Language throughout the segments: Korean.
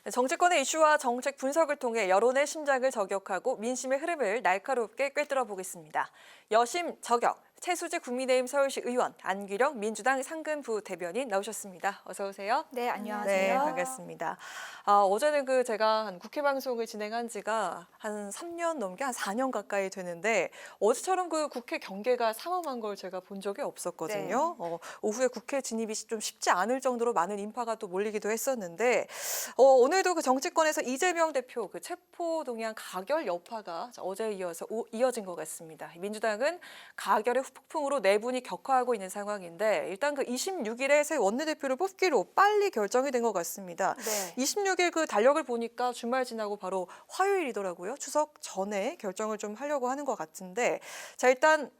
네, 정치권의 이슈와 정책 분석을 통해 여론의 심장을 저격하고 민심의 흐름을 날카롭게 꿰뚫어 보겠습니다. 여심 저격, 최수지 국민의힘 서울시 의원, 안규령 민주당 상근부 대변인 나오셨습니다. 어서 오세요. 네, 안녕하세요. 네, 반갑습니다. 어제는 제가 한 국회 방송을 진행한 지가 한 3년 넘게 한 4년 가까이 되는데 어제처럼 그 국회 경계가 삼엄한 걸 제가 본 적이 없었거든요. 오후에 국회 진입이 좀 쉽지 않을 정도로 많은 인파가 또 몰리기도 했었는데 오늘도 그 정치권에서 이재명 대표 그 체포 동의안 가결 여파가 어제에 이어서 이어진 것 같습니다. 민주당은 가결의 후폭풍으로 내분이 격화하고 있는 상황인데 일단 그 26일에 새 원내대표를 뽑기로 빨리 결정이 된 것 같습니다. 네. 26일 그 달력을 보니까 주말 지나고 바로 화요일이더라고요. 추석 전에 결정을 좀 하려고 하는 것 같은데 자 일단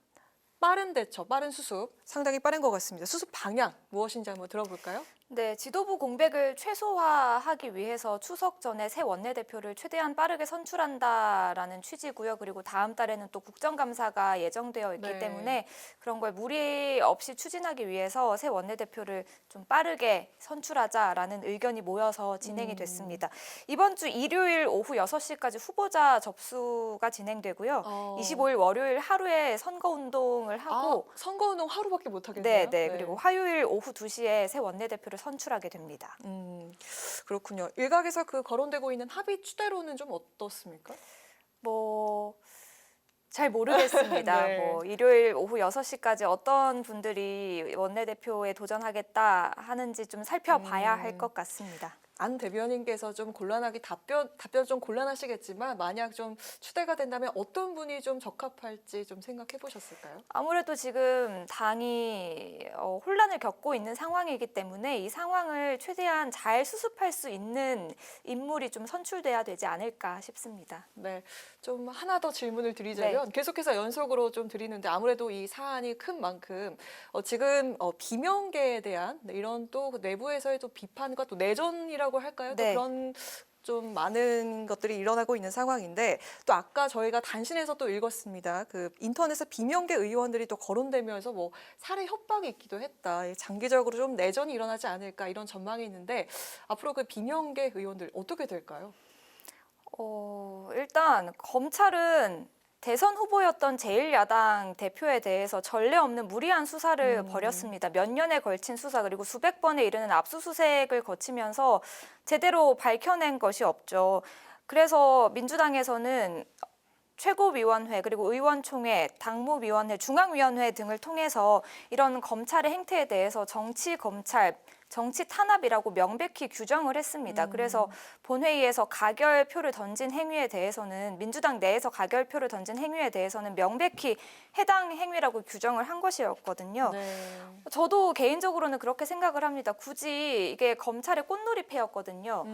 빠른 대처, 빠른 수습 상당히 빠른 것 같습니다. 수습 방향 무엇인지 한번 들어볼까요? 네, 지도부 공백을 최소화하기 위해서 추석 전에 새 원내대표를 최대한 빠르게 선출한다라는 취지고요. 그리고 다음 달에는 또 국정감사가 예정되어 있기 네. 때문에 그런 걸 무리 없이 추진하기 위해서 새 원내대표를 좀 빠르게 선출하자라는 의견이 모여서 진행이 됐습니다. 이번 주 일요일 오후 6시까지 후보자 접수가 진행되고요. 25일 월요일 하루에 선거운동을 하고 선거운동 하루밖에 못 하겠네요. 네. 그리고 화요일 오후 2시에 새 원내대표를 선출하게 됩니다. 그렇군요. 일각에서 그 거론되고 있는 합의 추대로는 좀 어떻습니까? 잘 모르겠습니다. 네. 일요일 오후 6시까지 어떤 분들이 원내대표에 도전하겠다 하는지 좀 살펴봐야 할 것 같습니다. 안 대변인께서 좀 곤란하게 답변 좀 곤란하시겠지만 만약 좀 추대가 된다면 어떤 분이 좀 적합할지 좀 생각해 보셨을까요? 아무래도 지금 당이 혼란을 겪고 있는 상황이기 때문에 이 상황을 최대한 잘 수습할 수 있는 인물이 좀 선출돼야 되지 않을까 싶습니다. 네, 좀 하나 더 질문을 드리자면 계속해서 연속으로 좀 드리는데 아무래도 이 사안이 큰 만큼 지금 비명계에 대한 이런 또 내부에서의 또 비판과 또 내전이라고 할까요? 또 네. 그런 좀 많은 것들이 일어나고 있는 상황인데 또 아까 저희가 단신에서 또 읽었습니다. 그 인터넷에 비명계 의원들이 또 거론되면서 뭐 살해 협박이 있기도 했다. 장기적으로 좀 내전이 일어나지 않을까 이런 전망이 있는데 앞으로 그 비명계 의원들 어떻게 될까요? 일단 검찰은 대선 후보였던 제1야당 대표에 대해서 전례 없는 무리한 수사를 벌였습니다. 몇 년에 걸친 수사 그리고 수백 번에 이르는 압수수색을 거치면서 제대로 밝혀낸 것이 없죠. 그래서 민주당에서는 최고위원회 그리고 의원총회, 당무위원회, 중앙위원회 등을 통해서 이런 검찰의 행태에 대해서 정치검찰, 정치 탄압이라고 명백히 규정을 했습니다. 그래서 본회의에서 가결표를 던진 행위에 대해서는 민주당 내에서 가결표를 던진 행위에 대해서는 명백히 해당 행위라고 규정을 한 것이었거든요. 네. 저도 개인적으로는 그렇게 생각을 합니다. 굳이 이게 검찰의 꽃놀이패였거든요.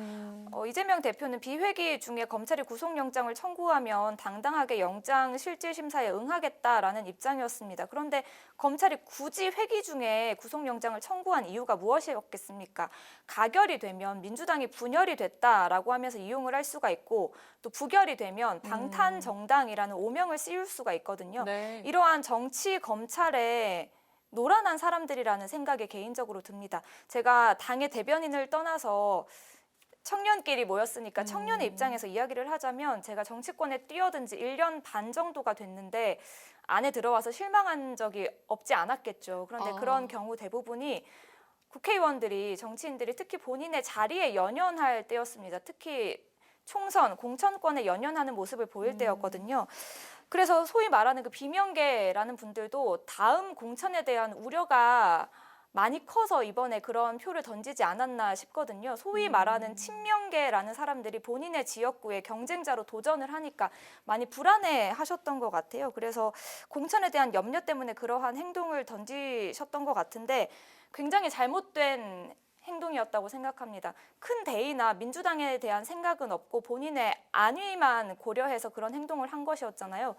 이재명 대표는 비회기 중에 검찰이 구속영장을 청구하면 당당하게 영장 실질심사에 응하겠다라는 입장이었습니다. 그런데 검찰이 굳이 회기 중에 구속영장을 청구한 이유가 무엇이었겠습니까? 가결이 되면 민주당이 분열이 됐다라고 하면서 이용을 할 수가 있고 또 부결이 되면 방탄 정당이라는 오명을 씌울 수가 있거든요. 네. 이러한 정치 검찰에 노란한 사람들이라는 생각이 개인적으로 듭니다. 제가 당의 대변인을 떠나서 청년끼리 모였으니까 청년의 입장에서 이야기를 하자면 제가 정치권에 뛰어든 지 1년 반 정도가 됐는데 안에 들어와서 실망한 적이 없지 않았겠죠. 그런데 그런 경우 대부분이 국회의원들이 정치인들이 특히 본인의 자리에 연연할 때였습니다. 특히 총선, 공천권에 연연하는 모습을 보일 때였거든요. 그래서 소위 말하는 그 비명계라는 분들도 다음 공천에 대한 우려가 많이 커서 이번에 그런 표를 던지지 않았나 싶거든요. 소위 말하는 친명계라는 사람들이 본인의 지역구에 경쟁자로 도전을 하니까 많이 불안해 하셨던 것 같아요. 그래서 공천에 대한 염려 때문에 그러한 행동을 던지셨던 것 같은데 굉장히 잘못된 행동이었다고 생각합니다. 큰 대의나 민주당에 대한 생각은 없고 본인의 안위만 고려해서 그런 행동을 한 것이었잖아요.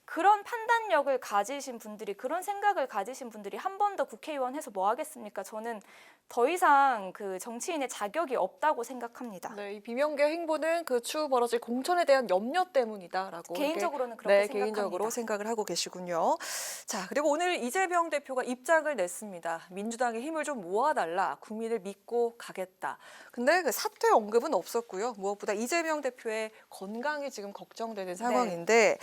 그런 판단력을 가지신 분들이, 그런 생각을 가지신 분들이 한 번 더 국회의원 해서 뭐 하겠습니까? 저는 더 이상 그 정치인의 자격이 없다고 생각합니다. 네, 이 비명계 행보는 그 추후 벌어질 공천에 대한 염려 때문이다라고 개인적으로는 이렇게, 그렇게 네, 생각합니다. 개인적으로 생각을 하고 계시군요. 자, 그리고 오늘 이재명 대표가 입장을 냈습니다. 민주당의 힘을 좀 모아달라, 국민을 믿고 가겠다. 근데 그 사퇴 언급은 없었고요. 무엇보다 이재명 대표의 건강이 지금 걱정되는 상황인데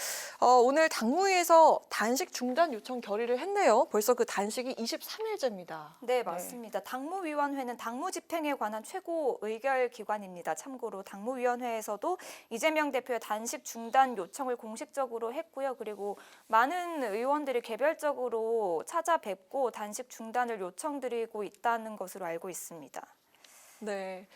오늘 당무위에서 단식 중단 요청 결의를 했네요. 벌써 그 단식이 23일째입니다. 네, 맞습니다. 당무위원회는 당무집행에 관한 최고 의결 기관입니다. 참고로 당무위원회에서도 이재명 대표의 단식 중단 요청을 공식적으로 했고요. 그리고 많은 의원들이 개별적으로 찾아뵙고 단식 중단을 요청드리고 있다는 것으로 알고 있습니다. 네.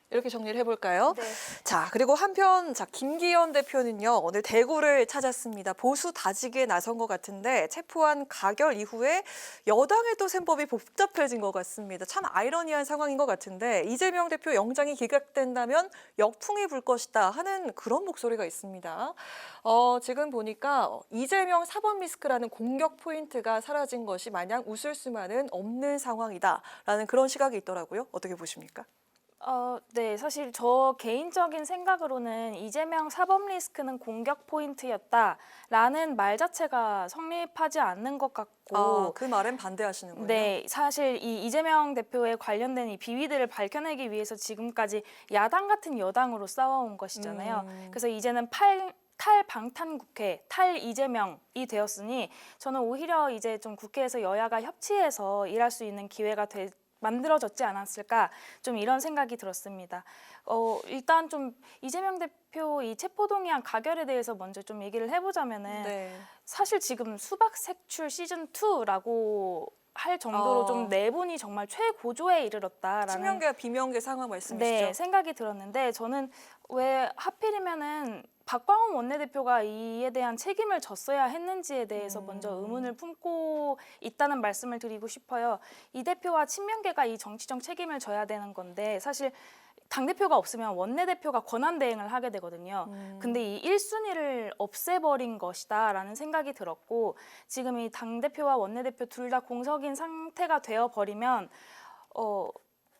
이렇게 정리를 해볼까요? 네. 자, 그리고 한편 김기현 대표는요, 오늘 대구를 찾았습니다. 보수 다지기에 나선 것 같은데 체포한 가결 이후에 여당의 또 셈법이 복잡해진 것 같습니다. 참 아이러니한 상황인 것 같은데 이재명 대표 영장이 기각된다면 역풍이 불 것이다 하는 그런 목소리가 있습니다. 지금 보니까 이재명 사법 리스크라는 공격 포인트가 사라진 것이 마냥 웃을 수만은 없는 상황이다라는 그런 시각이 있더라고요. 어떻게 보십니까? 네, 사실 저 개인적인 생각으로는 이재명 사법 리스크는 공격 포인트였다라는 말 자체가 성립하지 않는 것 같고, 그 말엔 반대하시는군요. 네, 사실 이 이재명 대표에 관련된 이 비위들을 밝혀내기 위해서 지금까지 야당 같은 여당으로 싸워온 것이잖아요. 그래서 이제는 탈방탄국회, 탈이재명이 되었으니 저는 오히려 이제 좀 국회에서 여야가 협치해서 일할 수 있는 기회가 만들어졌지 않았을까, 좀 이런 생각이 들었습니다. 일단 좀 이재명 대표 이 체포동의안 가결에 대해서 먼저 좀 얘기를 해보자면은 네. 사실 지금 수박 색출 시즌 2라고 할 정도로 좀 내분이 정말 최고조에 이르렀다라는 친명계와 비명계 상황 말씀이시죠? 네, 생각이 들었는데 저는 왜 하필이면은 박광원 원내대표가 이에 대한 책임을 졌어야 했는지에 대해서 먼저 의문을 품고 있다는 말씀을 드리고 싶어요. 이 대표와 친명계가 이 정치적 책임을 져야 되는 건데 사실 당대표가 없으면 원내대표가 권한대행을 하게 되거든요. 근데 이 1순위를 없애버린 것이다라는 생각이 들었고 지금 이 당대표와 원내대표 둘 다 공석인 상태가 되어버리면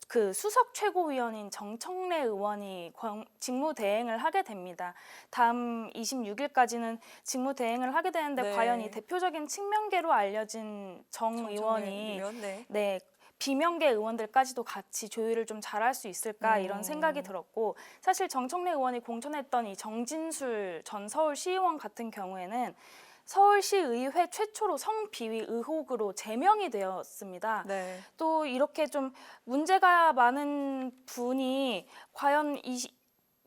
그 수석 최고위원인 정청래 의원이 직무대행을 하게 됩니다. 다음 26일까지는 직무대행을 하게 되는데 네. 과연 이 대표적인 친명계로 알려진 정 의원이 네, 비명계 의원들까지도 같이 조율을 좀 잘할 수 있을까 이런 생각이 들었고 사실 정청래 의원이 공천했던 이 정진술 전 서울시의원 같은 경우에는 서울시의회 최초로 성비위 의혹으로 제명이 되었습니다. 네. 또 이렇게 좀 문제가 많은 분이 과연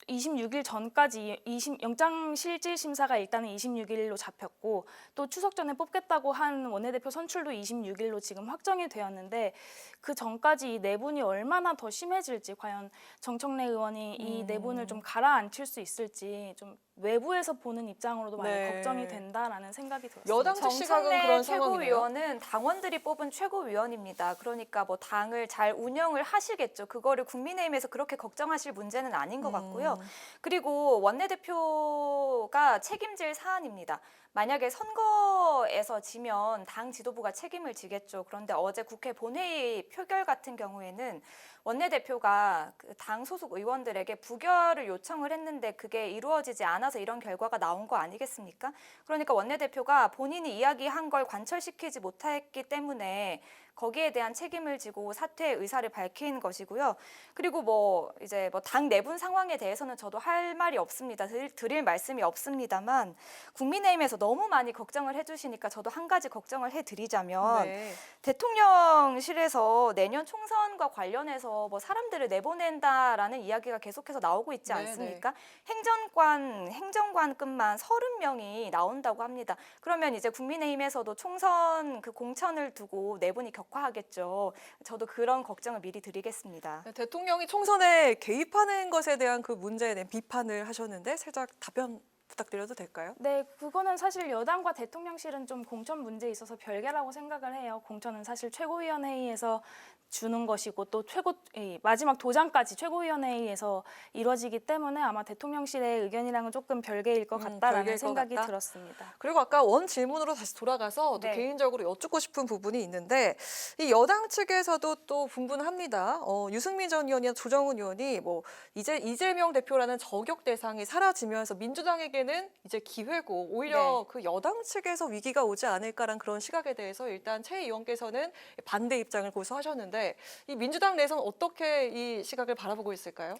26일 전까지 영장실질심사가 일단은 26일로 잡혔고 또 추석 전에 뽑겠다고 한 원내대표 선출도 26일로 지금 확정이 되었는데 그 전까지 이 내분이 얼마나 더 심해질지 과연 정청래 의원이 이 내분을 좀 가라앉힐 수 있을지 좀 외부에서 보는 입장으로도 많이 네. 걱정이 된다라는 생각이 들었습니다. 여당 측 시각은 정청래 그런 상황이네요. 최고위원은 당원들이 뽑은 최고위원입니다. 그러니까 뭐 당을 잘 운영을 하시겠죠. 그거를 국민의힘에서 그렇게 걱정하실 문제는 아닌 것 같고요. 그리고 원내대표가 책임질 사안입니다. 만약에 선거에서 지면 당 지도부가 책임을 지겠죠. 그런데 어제 국회 본회의 표결 같은 경우에는 원내대표가 그 당 소속 의원들에게 부결을 요청을 했는데 그게 이루어지지 않아서 이런 결과가 나온 거 아니겠습니까? 그러니까 원내대표가 본인이 이야기한 걸 관철시키지 못했기 때문에 거기에 대한 책임을 지고 사퇴 의사를 밝힌 것이고요. 그리고 뭐 이제 뭐 당 내분 상황에 대해서는 저도 할 말이 없습니다. 드릴 말씀이 없습니다만 국민의힘에서 너무 많이 걱정을 해주시니까 저도 한 가지 걱정을 해드리자면 네. 대통령실에서 내년 총선과 관련해서 뭐 사람들을 내보낸다라는 이야기가 계속해서 나오고 있지 네, 않습니까? 행정관급만 30명이 나온다고 합니다. 그러면 이제 국민의힘에서도 총선 그 공천을 두고 내분이 격화하겠죠. 저도 그런 걱정을 미리 드리겠습니다. 네, 대통령이 총선에 개입하는 것에 대한 그 문제에 대한 비판을 하셨는데 살짝 답변 부탁드려도 될까요? 네, 그거는 사실 여당과 대통령실은 좀 공천 문제에 있어서 별개라고 생각을 해요. 공천은 사실 최고위원회의에서 주는 것이고 또 마지막 도장까지 최고위원회의에서 이루어지기 때문에 아마 대통령실의 의견이랑은 조금 별개일 것 같다라는 별개일 것 생각이 같다? 들었습니다. 그리고 아까 원 질문으로 다시 돌아가서 또 네. 개인적으로 여쭙고 싶은 부분이 있는데 이 여당 측에서도 또 분분합니다. 유승민 전 의원이나 조정훈 의원이 뭐 이제 이재명 대표라는 저격 대상이 사라지면서 민주당에게는 이제 기회고 오히려 그 여당 측에서 위기가 오지 않을까란 그런 시각에 대해서 일단 최 의원께서는 반대 입장을 고수하셨는데 이 민주당 내에서는 어떻게 이 시각을 바라보고 있을까요?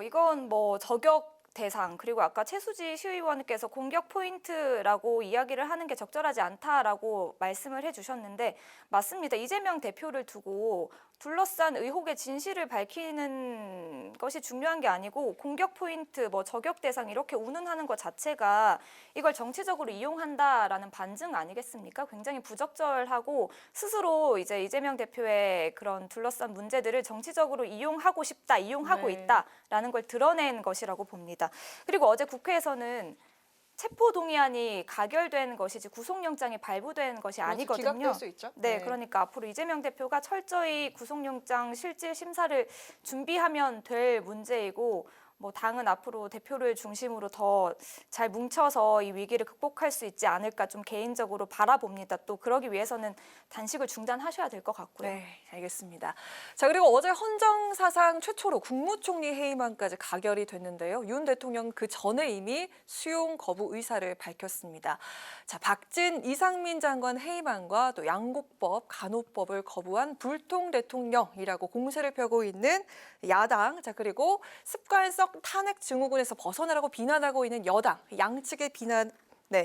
이건 뭐 저격 대상 그리고 아까 최수지 시의원께서 공격 포인트라고 이야기를 하는 게 적절하지 않다라고 말씀을 해주셨는데 맞습니다. 이재명 대표를 두고 둘러싼 의혹의 진실을 밝히는 것이 중요한 게 아니고 공격 포인트, 뭐 저격 대상 이렇게 운운하는 것 자체가 이걸 정치적으로 이용한다라는 반증 아니겠습니까? 굉장히 부적절하고 스스로 이제 이재명 대표의 그런 둘러싼 문제들을 정치적으로 이용하고 싶다, 이용하고 네. 있다라는 걸 드러낸 것이라고 봅니다. 그리고 어제 국회에서는 체포동의안이 가결된 것이지 구속영장이 발부된 것이 아니거든요. 기각될 수 있죠. 네, 그러니까 앞으로 이재명 대표가 철저히 구속영장 실질 심사를 준비하면 될 문제이고 뭐 당은 앞으로 대표를 중심으로 더 잘 뭉쳐서 이 위기를 극복할 수 있지 않을까 좀 개인적으로 바라봅니다. 또 그러기 위해서는 단식을 중단하셔야 될 것 같고요. 네, 알겠습니다. 자, 그리고 어제 헌정 사상 최초로 국무총리 해임안까지 가결이 됐는데요. 윤 대통령 그 전에 이미 수용 거부 의사를 밝혔습니다. 자, 박진, 이상민 장관 해임안과 또 양곡법, 간호법을 거부한 불통 대통령이라고 공세를 펴고 있는 야당, 자 그리고 습관성 탄핵 증후군에서 벗어나라고 비난하고 있는 여당, 양측의 비난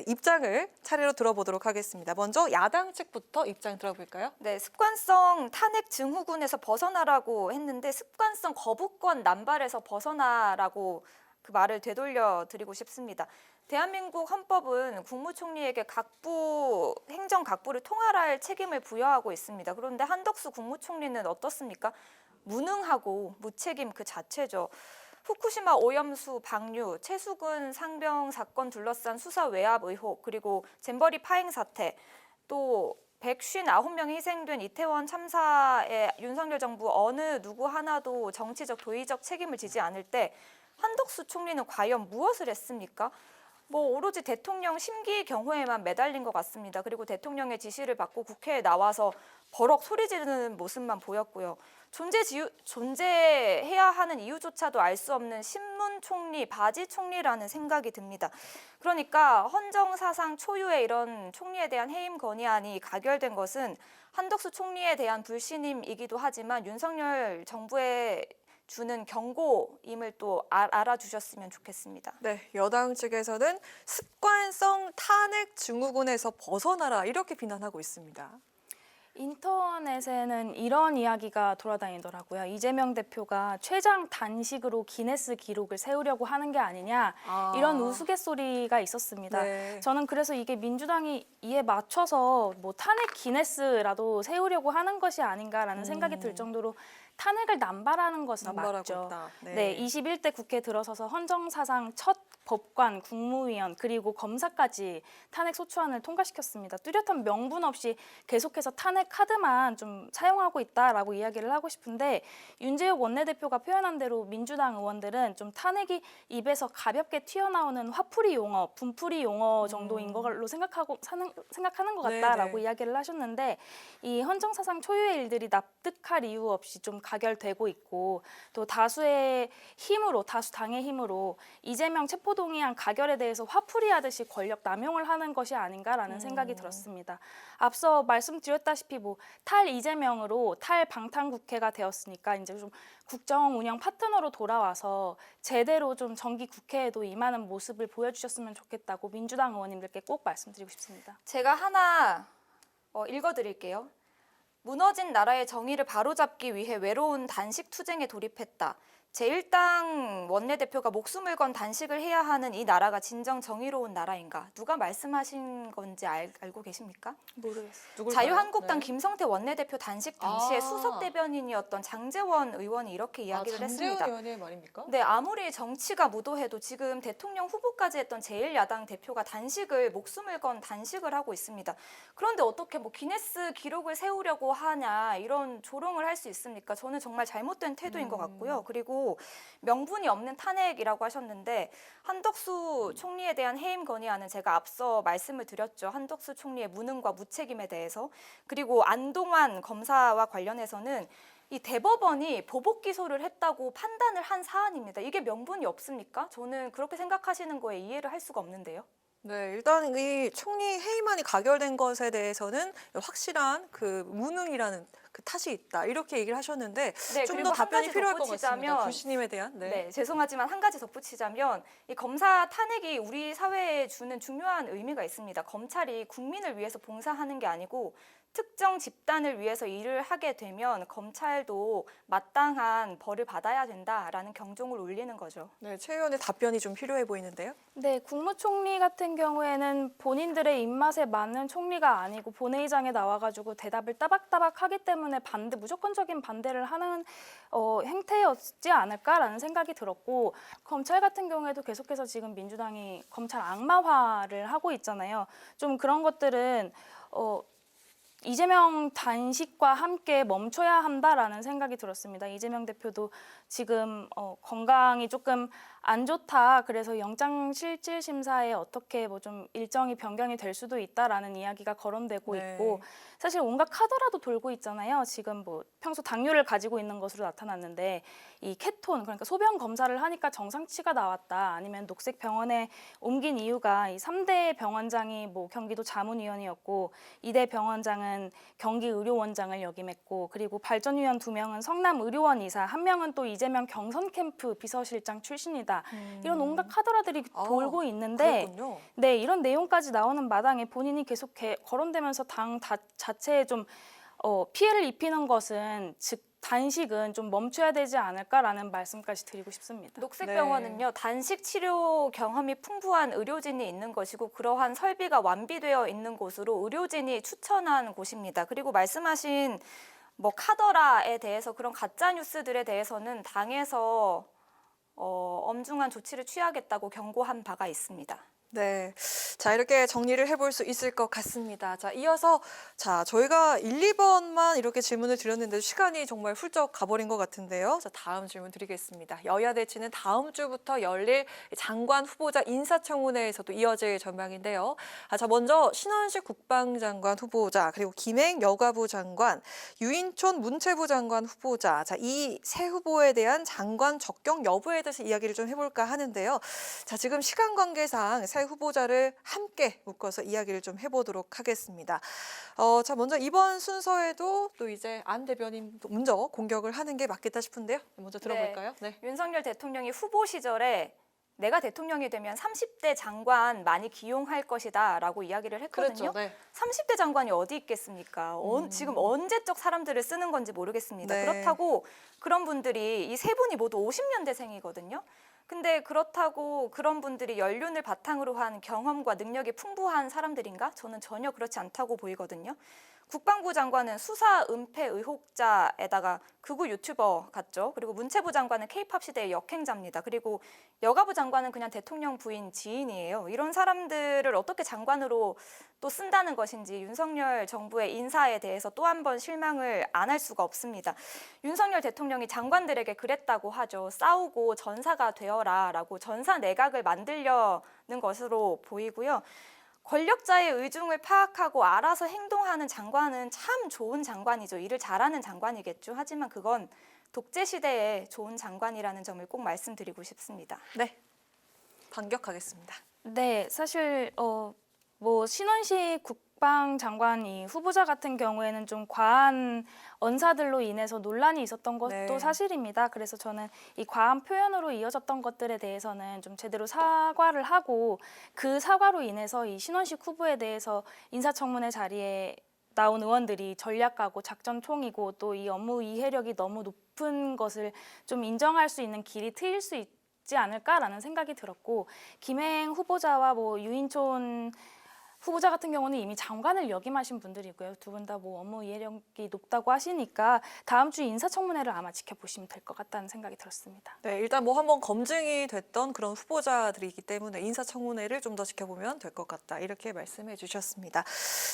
입장을 차례로 들어보도록 하겠습니다. 먼저 야당 측부터 입장 들어볼까요? 네, 습관성 탄핵 증후군에서 벗어나라고 했는데 습관성 거부권 남발에서 벗어나라고 그 말을 되돌려 드리고 싶습니다. 대한민국 헌법은 국무총리에게 행정 각부를 통할할 책임을 부여하고 있습니다. 그런데 한덕수 국무총리는 어떻습니까? 무능하고 무책임 그 자체죠. 후쿠시마 오염수 방류, 최수근 상병 사건 둘러싼 수사 외압 의혹, 그리고 잼버리 파행 사태, 또 159명이 희생된 이태원 참사에 윤석열 정부 어느 누구 하나도 정치적 도의적 책임을 지지 않을 때 한덕수 총리는 과연 무엇을 했습니까? 뭐 오로지 대통령 심기 경호에만 매달린 것 같습니다. 그리고 대통령의 지시를 받고 국회에 나와서 버럭 소리 지르는 모습만 보였고요. 존재해야 하는 이유조차도 알 수 없는 신문 총리, 바지 총리라는 생각이 듭니다. 그러니까 헌정사상 초유의 이런 총리에 대한 해임 건의안이 가결된 것은 한덕수 총리에 대한 불신임이기도 하지만 윤석열 정부에 주는 경고임을 또 알아주셨으면 좋겠습니다. 네, 여당 측에서는 습관성 탄핵 증후군에서 벗어나라 이렇게 비난하고 있습니다. 인터넷에는 이런 이야기가 돌아다니더라고요. 이재명 대표가 최장 단식으로 기네스 기록을 세우려고 하는 게 아니냐 이런 우스갯소리가 있었습니다. 네. 저는 그래서 이게 민주당이 이에 맞춰서 뭐 탄핵 기네스라도 세우려고 하는 것이 아닌가라는 생각이 들 정도로 탄핵을 남발하는 것은 남발하고 맞죠. 있다. 네, 21대 국회 들어서서 헌정사상 첫 법관, 국무위원 그리고 검사까지 탄핵 소추안을 통과시켰습니다. 뚜렷한 명분 없이 계속해서 탄핵 카드만 좀 사용하고 있다라고 이야기를 하고 싶은데 윤재욱 원내대표가 표현한 대로 민주당 의원들은 좀 탄핵이 입에서 가볍게 튀어나오는 화풀이 용어, 분풀이 용어 정도인 걸로 생각하는 것 같다라고 네네. 이야기를 하셨는데 이 헌정사상 초유의 일들이 납득할 이유 없이 좀 가결되고 있고 또 다수의 힘으로 다수 당의 힘으로 이재명 체포동의안 가결에 대해서 화풀이하듯이 권력 남용을 하는 것이 아닌가라는 생각이 들었습니다. 앞서 말씀드렸다시피 뭐 탈 이재명으로 탈 방탄국회가 되었으니까 이제 좀 국정 운영 파트너로 돌아와서 제대로 좀 정기 국회에도 임하는 모습을 보여주셨으면 좋겠다고 민주당 의원님들께 꼭 말씀드리고 싶습니다. 제가 하나 읽어드릴게요. 무너진 나라의 정의를 바로잡기 위해 외로운 단식 투쟁에 돌입했다. 제1당 원내대표가 목숨을 건 단식을 해야 하는 이 나라가 진정 정의로운 나라인가? 누가 말씀하신 건지 알고 계십니까? 모르겠어요. 누굴까요? 자유한국당 네. 김성태 원내대표 단식 당시에 아. 수석 대변인이었던 장제원 의원이 이렇게 이야기를 장제원 했습니다. 의원의 말입니까? 네, 아무리 정치가 무도해도 지금 대통령 후보까지 했던 제1야당 대표가 단식을 목숨을 건 단식을 하고 있습니다. 그런데 어떻게 뭐 기네스 기록을 세우려고 하냐 이런 조롱을 할 수 있습니까? 저는 정말 잘못된 태도인 것 같고요. 그리고 명분이 없는 탄핵이라고 하셨는데 한덕수 총리에 대한 해임 건의안은 제가 앞서 말씀을 드렸죠. 한덕수 총리의 무능과 무책임에 대해서. 그리고 안동환 검사와 관련해서는 이 대법원이 보복 기소를 했다고 판단을 한 사안입니다. 이게 명분이 없습니까? 저는 그렇게 생각하시는 거에 이해를 할 수가 없는데요. 네, 일단 이 총리 해임안이 가결된 것에 대해서는 확실한 그 무능이라는 그 탓이 있다 이렇게 얘기를 하셨는데 네, 좀 그리고 더 한 답변이 가지 필요할 것 덧붙이자면 같습니다. 구시님에 대한. 네, 죄송하지만 한 가지 덧붙이자면 이 검사 탄핵이 우리 사회에 주는 중요한 의미가 있습니다. 검찰이 국민을 위해서 봉사하는 게 아니고 특정 집단을 위해서 일을 하게 되면 검찰도 마땅한 벌을 받아야 된다라는 경종을 울리는 거죠. 네, 최 의원의 답변이 좀 필요해 보이는데요. 네, 국무총리 같은 경우에는 본인들의 입맛에 맞는 총리가 아니고 본회의장에 나와가지고 대답을 따박따박 하기 때문에 무조건적인 반대를 하는 행태였지 않을까라는 생각이 들었고, 검찰 같은 경우에도 계속해서 지금 민주당이 검찰 악마화를 하고 있잖아요. 좀 그런 것들은 이재명 단식과 함께 멈춰야 한다라는 생각이 들었습니다. 이재명 대표도 지금 건강이 조금 안 좋다. 그래서 영장실질심사에 어떻게 뭐 좀 일정이 변경이 될 수도 있다라는 이야기가 거론되고 네. 있고, 사실 온갖 카더라도 돌고 있잖아요. 지금 뭐 평소 당뇨를 가지고 있는 것으로 나타났는데 이 케톤, 그러니까 소변 검사를 하니까 정상치가 나왔다. 아니면 녹색병원에 옮긴 이유가 이 3대 병원장이 뭐 경기도 자문위원이었고 2대 병원장은 경기의료원장을 역임했고, 그리고 발전위원 2명은 성남의료원 이사, 1명은 또 이재명 경선 캠프 비서실장 출신이다. 이런 온갖 카더라들이 돌고 있는데, 그렇군요. 네, 이런 내용까지 나오는 마당에 본인이 계속 거론되면서 당 자체에 좀 피해를 입히는 것은, 즉 단식은 좀 멈춰야 되지 않을까라는 말씀까지 드리고 싶습니다. 녹색병원은요, 단식 치료 경험이 풍부한 의료진이 있는 것이고 그러한 설비가 완비되어 있는 곳으로 의료진이 추천한 곳입니다. 그리고 말씀하신 뭐 카더라에 대해서 그런 가짜 뉴스들에 대해서는 당에서 엄중한 조치를 취하겠다고 경고한 바가 있습니다. 네. 자, 이렇게 정리를 해볼 수 있을 것 같습니다. 자, 이어서 저희가 1, 2번만 이렇게 질문을 드렸는데 시간이 정말 훌쩍 가버린 것 같은데요. 자, 다음 질문 드리겠습니다. 여야 대치는 다음 주부터 열릴 장관 후보자 인사청문회에서도 이어질 전망인데요. 자, 먼저 신원식 국방장관 후보자, 그리고 김행 여가부 장관, 유인촌 문체부 장관 후보자. 자, 이 세 후보에 대한 장관 적격 여부에 대해서 이야기를 좀 해볼까 하는데요. 자, 지금 시간 관계상 세 후보자를 함께 묶어서 이야기를 좀 해보도록 하겠습니다. 자, 먼저 이번 순서에도 또 이제 안 대변인 먼저 공격을 하는 게 맞겠다 싶은데요. 먼저 들어볼까요? 네. 윤석열 대통령이 후보 시절에 내가 대통령이 되면 30대 장관 많이 기용할 것이다 라고 이야기를 했거든요. 그렇죠. 네. 30대 장관이 어디 있겠습니까? 지금 언제적 사람들을 쓰는 건지 모르겠습니다. 네. 그렇다고 그런 분들이 이 세 분이 모두 50년대생이거든요. 근데 그렇다고 그런 분들이 연륜을 바탕으로 한 경험과 능력이 풍부한 사람들인가? 저는 전혀 그렇지 않다고 보이거든요. 국방부 장관은 수사 은폐 의혹자에다가 극우 유튜버 같죠. 그리고 문체부 장관은 K-팝 시대의 역행자입니다. 그리고 여가부 장관은 그냥 대통령 부인 지인이에요. 이런 사람들을 어떻게 장관으로 또 쓴다는 것인지 윤석열 정부의 인사에 대해서 또 한 번 실망을 안 할 수가 없습니다. 윤석열 대통령이 장관들에게 그랬다고 하죠. 싸우고 전사가 되어라 라고 전사 내각을 만들려는 것으로 보이고요. 권력자의 의중을 파악하고 알아서 행동하는 장관은 참 좋은 장관이죠. 일을 잘하는 장관이겠죠. 하지만 그건 독재 시대에 좋은 장관이라는 점을 꼭 말씀드리고 싶습니다. 네. 반격하겠습니다. 네, 사실 뭐 신원식 국방장관 이 후보자 같은 경우에는 좀 과한 언사들로 인해서 논란이 있었던 것도 네. 사실입니다. 그래서 저는 이 과한 표현으로 이어졌던 것들에 대해서는 좀 제대로 사과를 하고, 그 사과로 인해서 이 신원식 후보에 대해서 인사청문회 자리에 나온 의원들이 전략가고 작전총이고 또 이 업무 이해력이 너무 깊은 것을 좀 인정할 수 있는 길이 트일 수 있지 않을까라는 생각이 들었고, 김행 후보자와 뭐 유인촌 후보자 같은 경우는 이미 장관을 역임하신 분들이고요. 두 분 다 뭐 업무 이해력이 높다고 하시니까 다음 주 인사청문회를 아마 지켜보시면 될 것 같다는 생각이 들었습니다. 네, 일단 뭐 한번 검증이 됐던 그런 후보자들이기 때문에 인사청문회를 좀 더 지켜보면 될 것 같다. 이렇게 말씀해 주셨습니다.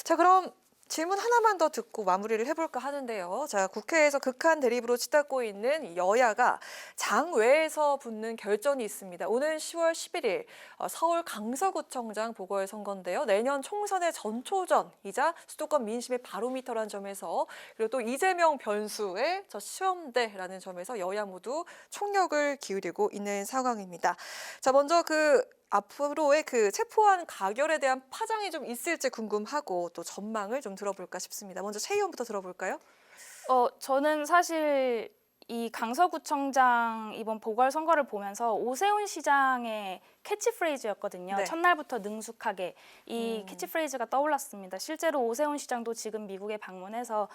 자, 그럼 질문 하나만 더 듣고 마무리를 해볼까 하는데요. 자, 국회에서 극한 대립으로 치닫고 있는 여야가 장외에서 붙는 결전이 있습니다. 오는 10월 11일 서울 강서구청장 보궐선거인데요. 내년 총선의 전초전이자 수도권 민심의 바로미터라는 점에서, 그리고 또 이재명 변수의 저 시험대라는 점에서 여야 모두 총력을 기울이고 있는 상황입니다. 자, 먼저 앞으로의 체포안 가결에 대한 파장이 좀 있을지 궁금하고 또 전망을 좀 들어볼까 싶습니다. 먼저 최 의원부터 들어볼까요? 저는 사실 이 강서구청장 이번 보궐선거를 보면서 오세훈 시장의 캐치프레이즈였거든요. 네. 첫날부터 능숙하게 이 캐치프레이즈가 떠올랐습니다. 실제로 오세훈 시장도 지금 미국에 방문해서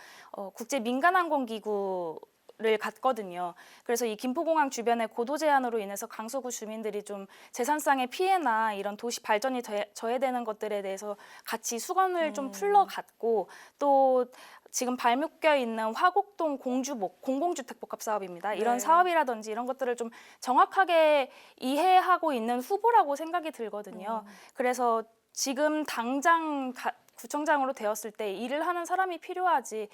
국제 민간항공기구 를 갔거든요. 그래서 이 김포공항 주변의 고도 제한으로 인해서 강서구 주민들이 좀 재산상의 피해나 이런 도시 발전이 저해되는 것들에 대해서 같이 수건을 좀 풀러갔고, 또 지금 발묶여 있는 화곡동 공주복 공공주택복합 사업입니다. 이런 네. 사업이라든지 이런 것들을 좀 정확하게 이해하고 있는 후보라고 생각이 들거든요. 그래서 지금 당장 구청장으로 되었을 때 일을 하는 사람이 필요하지,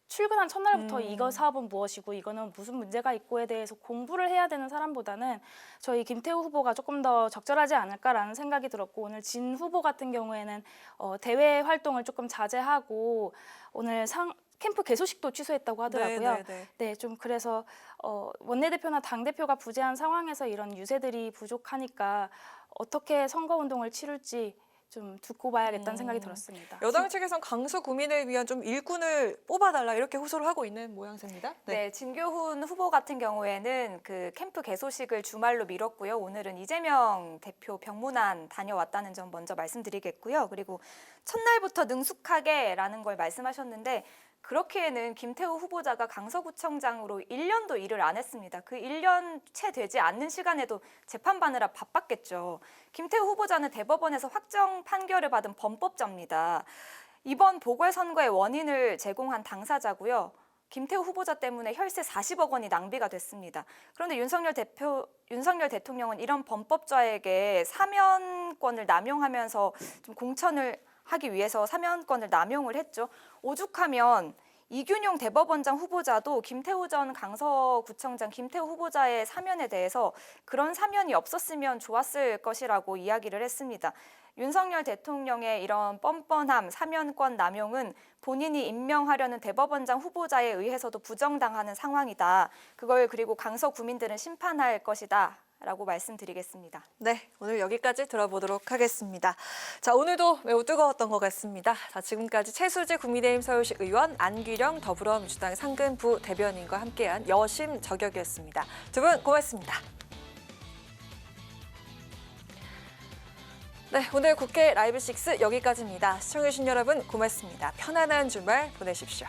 출근한 첫날부터 이거 사업은 무엇이고 이거는 무슨 문제가 있고에 대해서 공부를 해야 되는 사람보다는 저희 김태우 후보가 조금 더 적절하지 않을까라는 생각이 들었고, 오늘 진 후보 같은 경우에는 대외 활동을 조금 자제하고 오늘 캠프 개소식도 취소했다고 하더라고요. 네, 좀 그래서 원내대표나 당대표가 부재한 상황에서 이런 유세들이 부족하니까 어떻게 선거운동을 치룰지 좀 두고 봐야겠다는 생각이 들었습니다. 여당 측에선 강서구민을 위한 좀 일꾼을 뽑아달라 이렇게 호소를 하고 있는 모양새입니다. 네, 진교훈 후보 같은 경우에는 그 캠프 개소식을 주말로 미뤘고요. 오늘은 이재명 대표 병문안 다녀왔다는 점 먼저 말씀드리겠고요. 그리고 첫날부터 능숙하게라는 걸 말씀하셨는데, 그렇기에는 김태우 후보자가 강서구청장으로 1년도 일을 안 했습니다. 그 1년 채 되지 않는 시간에도 재판받느라 바빴겠죠. 김태우 후보자는 대법원에서 확정 판결을 받은 범법자입니다. 이번 보궐선거의 원인을 제공한 당사자고요. 김태우 후보자 때문에 혈세 40억 원이 낭비가 됐습니다. 그런데 윤석열 대통령은 이런 범법자에게 사면권을 남용하면서 좀 공천을 하기 위해서 사면권을 남용을 했죠. 오죽하면 이균용 대법원장 후보자도 김태우 전 강서구청장 김태우 후보자의 사면에 대해서 그런 사면이 없었으면 좋았을 것이라고 이야기를 했습니다. 윤석열 대통령의 이런 뻔뻔함, 사면권 남용은 본인이 임명하려는 대법원장 후보자에 의해서도 부정당하는 상황이다. 그걸 그리고 강서 구민들은 심판할 것이다. 라고 말씀드리겠습니다. 네, 오늘 여기까지 들어보도록 하겠습니다. 자, 오늘도 매우 뜨거웠던 것 같습니다. 자, 지금까지 최수지 국민의힘 서울시 의원, 안규령 더불어민주당 상근부 대변인과 함께한 여심 저격이었습니다. 두 분 고맙습니다. 네, 오늘 국회 라이브 6 여기까지입니다. 시청해주신 여러분 고맙습니다. 편안한 주말 보내십시오.